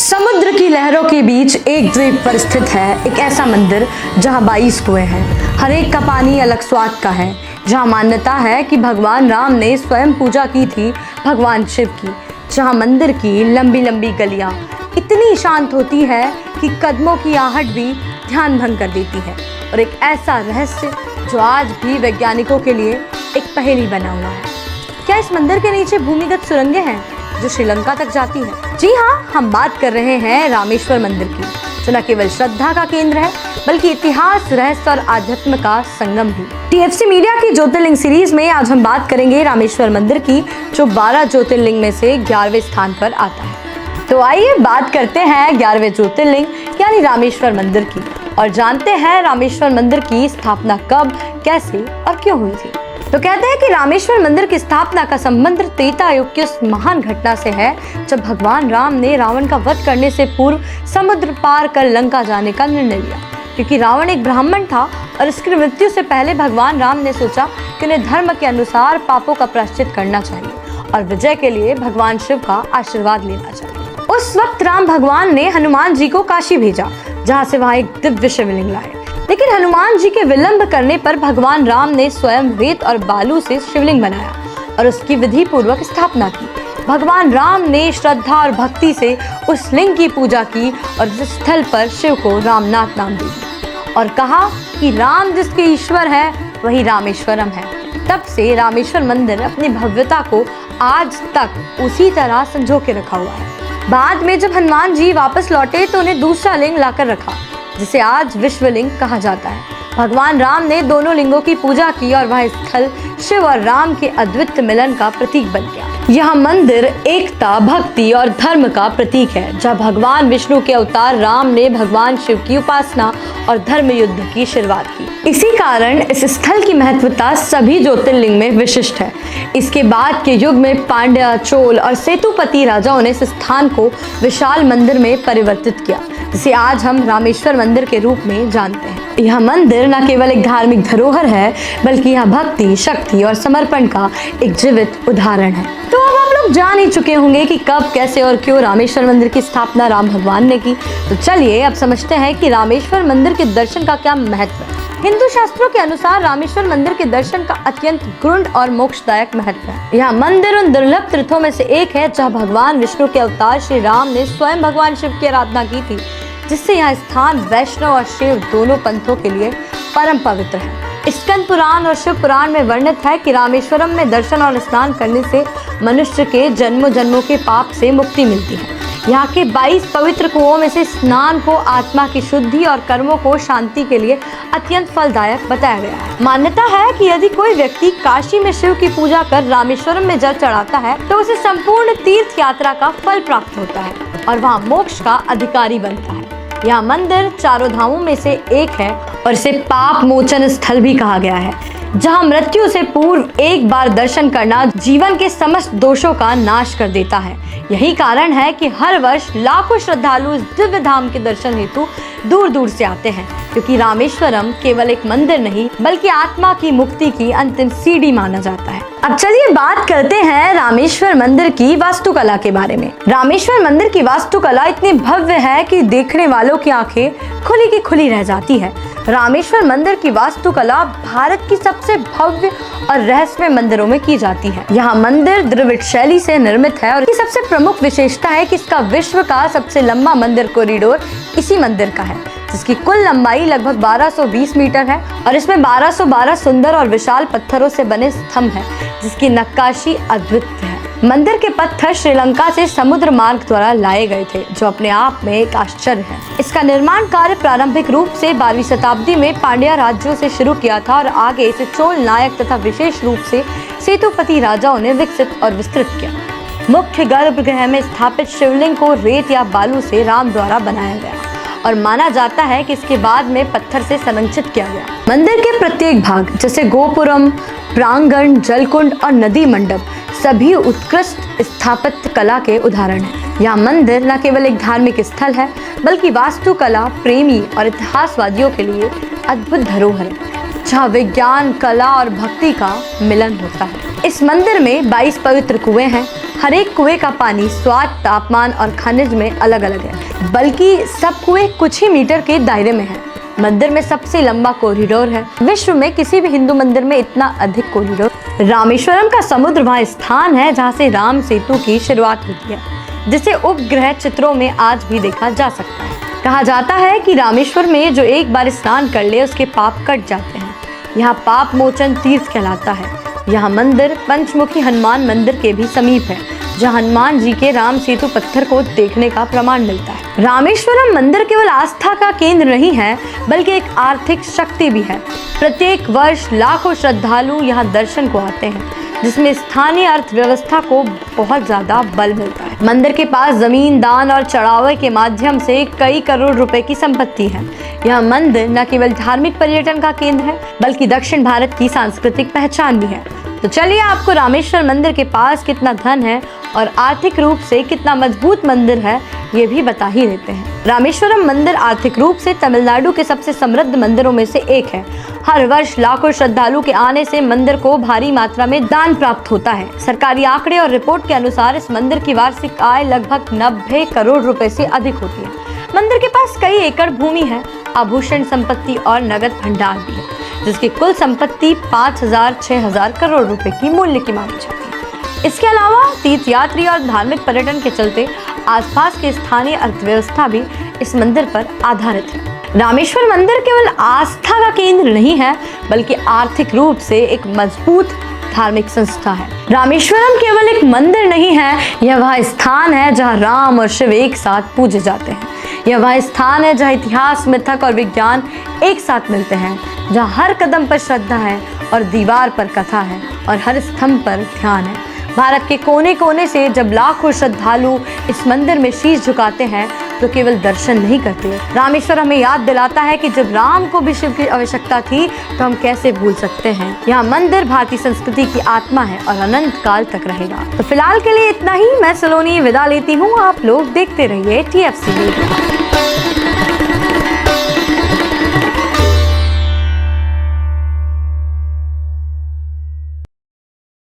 समुद्र की लहरों के बीच एक द्वीप पर स्थित है एक ऐसा मंदिर जहां 22 कुएं हैं। हर एक का पानी अलग स्वाद का है। जहां मान्यता है कि भगवान राम ने स्वयं पूजा की थी भगवान शिव की। जहां मंदिर की लंबी लंबी गलियां इतनी शांत होती है कि कदमों की आहट भी ध्यान भंग कर देती है। और एक ऐसा रहस्य जो आज भी वैज्ञानिकों के लिए एक पहेली बना हुआ है। क्या इस मंदिर के नीचे भूमिगत सुरंगें हैं जो श्रीलंका तक जाती है? जी हाँ, हम बात कर रहे हैं रामेश्वर मंदिर की, जो न केवल श्रद्धा का केंद्र है बल्कि इतिहास, रहस्य और आध्यात्म का संगम भी। TFC मीडिया की ज्योतिर्लिंग सीरीज में आज हम बात करेंगे रामेश्वर मंदिर की, जो 12 ज्योतिर्लिंग में से 11वें स्थान पर आता है। तो आइए बात करते हैं 11वें ज्योतिर्लिंग यानी रामेश्वर मंदिर की, और जानते हैं रामेश्वर मंदिर की स्थापना कब, कैसे और क्यों हुई थी। तो कहते हैं कि रामेश्वर मंदिर की स्थापना का संबंध त्रेता युग की उस महान घटना से है जब भगवान राम ने रावण का वध करने से पूर्व समुद्र पार कर लंका जाने का निर्णय लिया। क्योंकि रावण एक ब्राह्मण था और उसकी मृत्यु से पहले भगवान राम ने सोचा कि उन्हें धर्म के अनुसार पापों का प्रायश्चित करना चाहिए और विजय के लिए भगवान शिव का आशीर्वाद लेना चाहिए। उस वक्त राम भगवान ने हनुमान जी को काशी भेजा, जहाँ से वहाँ एक दिव्य शिवलिंग लाए। लेकिन हनुमान जी के विलंब करने पर भगवान राम ने स्वयं रेत और बालू से शिवलिंग बनाया और उसकी विधि पूर्वक स्थापना की। भगवान राम ने श्रद्धा और भक्ति से उस लिंग की पूजा की और इस स्थल पर शिव को रामनाथ नाम दे दिया और कहा कि राम जिसके ईश्वर है वही रामेश्वरम है। तब से रामेश्वर मंदिर अपनी भव्यता को आज तक उसी तरह संजो के रखा हुआ है। बाद में जब हनुमान जी वापस लौटे तो उन्हें दूसरा लिंग लाकर रखा, जिसे आज विश्वलिंग कहा जाता है। भगवान राम ने दोनों लिंगों की पूजा की और वह स्थल शिव और राम के अद्वितीय मिलन का प्रतीक बन गया। यह मंदिर एकता, भक्ति और धर्म का प्रतीक है, जहाँ भगवान विष्णु के अवतार राम ने भगवान शिव की उपासना और धर्म युद्ध की शुरुआत की। इसी कारण इस स्थल की महत्वता सभी ज्योतिर्लिंग में विशिष्ट है। इसके बाद के युग में पांड्या, चोल और सेतुपति राजाओं ने इस स्थान को विशाल मंदिर में परिवर्तित किया, जिसे आज हम रामेश्वर मंदिर के रूप में जानते हैं। यह मंदिर न केवल एक धार्मिक धरोहर है बल्कि यह भक्ति, शक्ति और समर्पण का एक जीवित उदाहरण है। तो अब आप लोग जान ही चुके होंगे कि कब, कैसे और क्यों रामेश्वर मंदिर की स्थापना राम भगवान ने की। तो चलिए अब समझते हैं कि रामेश्वर मंदिर के दर्शन का क्या महत्व है। हिंदू शास्त्रों के अनुसार रामेश्वर मंदिर के दर्शन का अत्यंत गूढ़ और मोक्षदायक महत्व है। यह मंदिर उन दुर्लभ तीर्थों में से एक है जहाँ भगवान विष्णु के अवतार श्री राम ने स्वयं भगवान शिव की आराधना की थी, जिससे यह स्थान वैष्णव और शिव दोनों पंथों के लिए परम पवित्र है। स्कंद पुराण और शिव पुराण में वर्णित है कि रामेश्वरम में दर्शन और स्नान करने से मनुष्य के जन्मों जन्मों के पाप से मुक्ति मिलती है। यहाँ के 22 पवित्र कुओं में से स्नान को आत्मा की शुद्धि और कर्मों को शांति के लिए अत्यंत फलदायक बताया गया है। मान्यता है कि यदि कोई व्यक्ति काशी में शिव की पूजा कर रामेश्वरम में जल चढ़ाता है तो उसे संपूर्ण तीर्थ यात्रा का फल प्राप्त होता है और वहाँ मोक्ष का अधिकारी बनता है। यह मंदिर चारों धामों में से एक है और इसे पाप मोचन स्थल भी कहा गया है, जहां मृत्यु से पूर्व एक बार दर्शन करना जीवन के समस्त दोषों का नाश कर देता है। यही कारण है कि हर वर्ष लाखों श्रद्धालु इस दिव्य धाम के दर्शन हेतु दूर दूर से आते हैं, क्योंकि रामेश्वरम केवल एक मंदिर नहीं बल्कि आत्मा की मुक्ति की अंतिम सीढ़ी माना जाता है। अब चलिए बात करते हैं रामेश्वर मंदिर की वास्तुकला के बारे में। रामेश्वर मंदिर की वास्तुकला इतनी भव्य है कि देखने वालों की आंखें खुली की खुली रह जाती है। रामेश्वर मंदिर की वास्तुकला भारत की सबसे भव्य और रहस्यमय मंदिरों में की जाती है। यह मंदिर द्रविड़ शैली से निर्मित है और इसकी सबसे प्रमुख विशेषता है कि इसका विश्व का सबसे लंबा मंदिर कॉरिडोर इसी मंदिर का है, जिसकी कुल लंबाई लगभग 1220 मीटर है और इसमें 1212 सुंदर और विशाल पत्थरों से बने स्तंभ हैं, जिसकी नक्काशी अद्भुत है। मंदिर के पत्थर श्रीलंका से समुद्र मार्ग द्वारा लाए गए थे, जो अपने आप में एक आश्चर्य है। इसका निर्माण कार्य प्रारंभिक रूप से 12वीं शताब्दी में पांड्या राज्यों से शुरू किया था और आगे इसे चोल नायक तथा विशेष रूप से सेतुपति राजाओं ने विकसित और विस्तृत किया। मुख्य गर्भगृह में स्थापित शिवलिंग को रेत या बालू से राम द्वारा बनाया गया और माना जाता है कि इसके बाद में पत्थर से संरक्षित किया गया। मंदिर के प्रत्येक भाग जैसे गोपुरम, प्रांगण, जलकुंड और नदी मंडप सभी उत्कृष्ट स्थापत्य कला के उदाहरण हैं। यह मंदिर न केवल एक धार्मिक स्थल है बल्कि वास्तुकला प्रेमी और इतिहासवादियों के लिए अद्भुत धरोहर है, जहाँ विज्ञान, कला और भक्ति का मिलन होता है। इस मंदिर में 22 पवित्र कुएं हैं हर एक कुएं का पानी स्वाद, तापमान और खनिज में अलग अलग है, बल्कि सब कुएं कुछ ही मीटर के दायरे में हैं। मंदिर में सबसे लंबा कॉरिडोर है। विश्व में किसी भी हिंदू मंदिर में इतना अधिक कॉरिडोर। रामेश्वरम का समुद्र वह स्थान है जहाँ से राम सेतु की शुरुआत होती है, जिसे उपग्रह चित्रों में आज भी देखा जा सकता है। कहा जाता है कि रामेश्वर में जो एक बार स्नान कर ले उसके पाप कट जाते हैं। यहाँ पाप मोचन तीर्थ कहलाता है। यहाँ मंदिर पंचमुखी हनुमान मंदिर के भी समीप है, जहाँ हनुमान जी के राम सेतु पत्थर को देखने का प्रमाण मिलता है। रामेश्वरम मंदिर केवल आस्था का केंद्र नहीं है, बल्कि एक आर्थिक शक्ति भी है। प्रत्येक वर्ष लाखों श्रद्धालु यहाँ दर्शन को आते हैं, जिसमें स्थानीय अर्थव्यवस्था को बहुत ज्यादा बल मिलता है। मंदिर के पास जमीन दान और चढ़ावे के माध्यम से कई करोड़ रुपए की संपत्ति है। यह मंदिर न केवल धार्मिक पर्यटन का केंद्र है, बल्कि दक्षिण भारत की सांस्कृतिक पहचान भी है। तो चलिए आपको रामेश्वर मंदिर के पास कितना धन है और आर्थिक रूप से कितना मजबूत मंदिर है, ये भी बता ही देते हैं। रामेश्वरम मंदिर आर्थिक रूप से तमिलनाडु के सबसे समृद्ध मंदिरों में से एक है। हर वर्ष लाखों श्रद्धालु के आने से मंदिर को भारी मात्रा में दान प्राप्त होता है। सरकारी आंकड़े और रिपोर्ट के अनुसार इस मंदिर की वार्षिक आय लगभग 90 करोड़ रुपए से अधिक होती है। मंदिर के पास कई एकड़ भूमि है, आभूषण संपत्ति और नगद भंडार भी है, जिसकी कुल संपत्ति 5,000-6,000 करोड़ रुपए की मूल्य की मानी जाती है। इसके अलावा तीर्थ यात्री और धार्मिक पर्यटन के चलते आसपास के स्थानीय अर्थव्यवस्था भी इस मंदिर पर आधारित है। रामेश्वर मंदिर केवल आस्था का केंद्र नहीं है, बल्कि आर्थिक रूप से एक मजबूत धार्मिक संस्था है। रामेश्वरम केवल एक मंदिर नहीं है, यह वह स्थान है जहां राम और शिव एक साथ पूजे जाते हैं। यह वह स्थान है जहां इतिहास, मिथक और विज्ञान एक साथ मिलते हैं, जहां हर कदम पर श्रद्धा है और दीवार पर कथा है और हर स्तंभ पर ध्यान है। भारत के कोने कोने से जब लाखों श्रद्धालु इस मंदिर में शीश झुकाते हैं, तो केवल दर्शन नहीं करते। रामेश्वर हमें याद दिलाता है कि जब राम को भी शिव की आवश्यकता थी, तो हम कैसे भूल सकते हैं। यह मंदिर भारतीय संस्कृति की आत्मा है और अनंत काल तक रहेगा। तो फिलहाल के लिए इतना ही। मैं सलोनी विदा लेती हूँ। आप लोग देखते रहिए TFC न्यूज़।